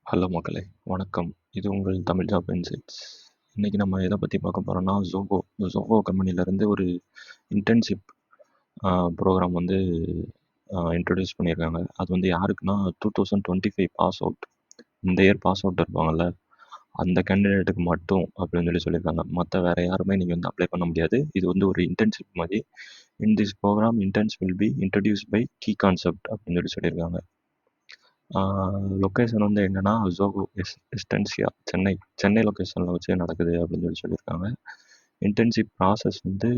Hello மக்களே! வணக்கம். இது உங்கள் தமிழ் ஜாப் இன்சைட்ஸ். இன்னைக்கு நம்ம எத பத்தி பார்க்க போறோம்னா, Zoho கம்பெனிலேருந்து ஒரு இன்டர்ன்ஷிப் ப்ரோகிராம் வந்து இன்ட்ரோடியூஸ் பண்ணியிருக்காங்க. அது வந்து யாருக்குன்னா 2025 பாஸ் அவுட். இந்த இயர் பாஸ் அவுட் இருப்பாங்கல்ல, அந்த கேண்டிடேட்டுக்கு மட்டும் அப்படின்னு சொல்லியிருக்காங்க. மத்த வேற யாருமே நீங்க வந்து அப்ளை பண்ண முடியாது. இது வந்து ஒரு இன்டர்ன்ஷிப் மாரி. In this programme interns will be introduced by key concept அப்படின்னு சொல்லியிருக்காங்க. லொக்கேஷன் வந்து எங்கன்னா ஜோகோ எஸ்டென்சியா சென்னை லொக்கேஷனில் வச்சு நடக்குது அப்படின்னு சொல்லியிருக்காங்க. இன்டர்ன்ஷிப் ப்ராசஸ் வந்து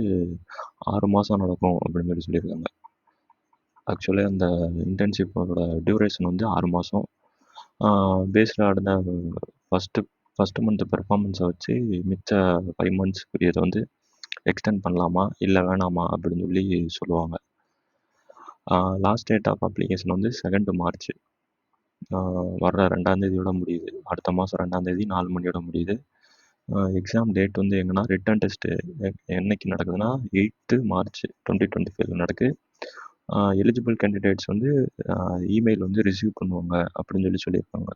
6 மாதம் நடக்கும் அப்படின்னு சொல்லியிருக்காங்க. ஆக்சுவலி அந்த இன்டர்ன்ஷிப்போட டியூரேஷன் வந்து 6 மாதம். பேஸ்டு ஆன ஃபஸ்ட்டு மந்த் பெர்ஃபார்மன்ஸை வச்சு மிச்ச 5 மந்த்ஸ் பீரியட் வந்து எக்ஸ்டெண்ட் பண்ணலாமா இல்லை வேணாமா அப்படின்னு சொல்லுவாங்க. லாஸ்ட் டேட் ஆஃப் அப்ளிகேஷன் வந்து 2 மார்ச். வர்ற 2ஆம் தேதியோட முடியுது. அடுத்த மாதம் 2ஆம் தேதி 4 மணியோட முடியுது. எக்ஸாம் டேட் வந்து எங்கன்னா ரிட்டன் டெஸ்ட்டு என்னைக்கு நடக்குதுன்னா 8 மார்ச் 2025 நடக்குது. எலிஜிபிள் கேண்டிடேட்ஸ் வந்து இமெயில் வந்து ரிசீவ் பண்ணுவாங்க அப்படின்னு சொல்லியிருக்காங்க.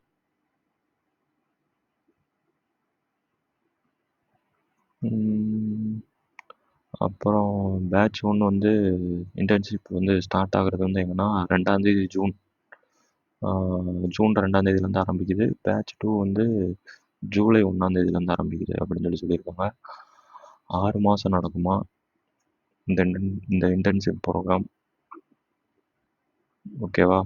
அப்புறம் பேட்ச் 1 வந்து இன்டர்ன்ஷிப் வந்து ஸ்டார்ட் ஆகுறது வந்து எங்கன்னா 2ஆம் தேதி ஜூன் 2ஆம் தேதியிலேருந்து ஆரம்பிக்குது. பேட்ச் 2 வந்து ஜூலை 1ஆம் தேதியிலேருந்து ஆரம்பிக்குது அப்படின்னு சொல்லியிருக்காங்க. 6 மாதம் நடக்குமா இந்த இன்டர்ன்ஷிப் ப்ரோக்ராம். ஓகேவா?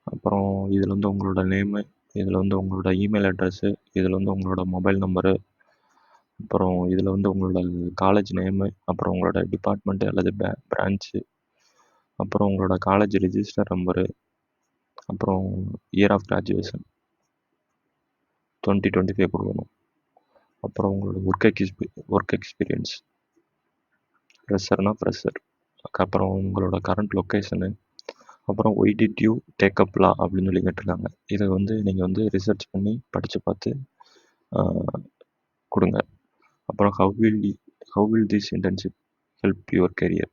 அப்புறம் இதில் வந்து உங்களோட நேமு, இதில் வந்து உங்களோட இமெயில் அட்ரஸ்ஸு, இதில் வந்து உங்களோட மொபைல் நம்பரு, அப்புறம் இதில் வந்து உங்களோட காலேஜ் நேமு, அப்புறம் உங்களோட டிபார்ட்மெண்ட்டு அல்லது பிரான்ச்சு, அப்புறம் உங்களோட காலேஜ் ரிஜிஸ்டர் நம்பரு, அப்புறம் இயர் ஆஃப் கிராஜுவேஷன் 2025 கொடுக்கணும். அப்புறம் உங்களோட ஒர்க் எக்ஸ்பீரியன்ஸ், ஃப்ரெஷர். அப்புறம் உங்களோட கரண்ட் லொக்கேஷனு, அப்புறம் why did you take up law அப்படின்னு கேட்டிருக்காங்க. இதை வந்து நீங்கள் வந்து ரிசர்ச் பண்ணி படித்து பார்த்து கொடுங்க. அப்புறம் how will this internship help your career.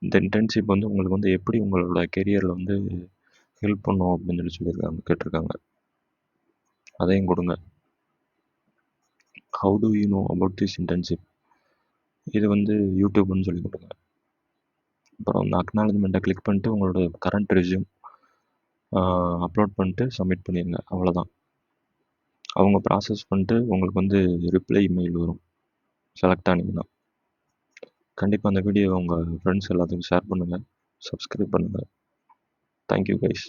இந்த இன்டர்ன்ஷிப் வந்து உங்களுக்கு வந்து எப்படி உங்களோட கெரியரில் வந்து ஹெல்ப் பண்ணும் அப்படின்னு கேட்டிருக்காங்க. அதையும் கொடுங்க. How to you know about this internship, இது வந்து யூடியூப்னு கொடுங்க. அப்புறம் அந்த அக்னாலஜ்மெண்ட்டை கிளிக் பண்ணிட்டு உங்களோட கரண்ட் ரெஸ்யூம் அப்லோட் பண்ணிட்டு சப்மிட் பண்ணிடுங்க. அவ்வளோதான். அவங்க ப்ராசஸ் பண்ணிட்டு உங்களுக்கு வந்து ரிப்ளை இமெயில் வரும் செலக்ட் ஆனீங்கன்னா. கண்டிப்பாக அந்த வீடியோ உங்கள் ஃப்ரெண்ட்ஸ் எல்லாத்துக்கும் ஷேர் பண்ணுங்கள், சப்ஸ்கிரைப் பண்ணுங்கள். Thank you guys.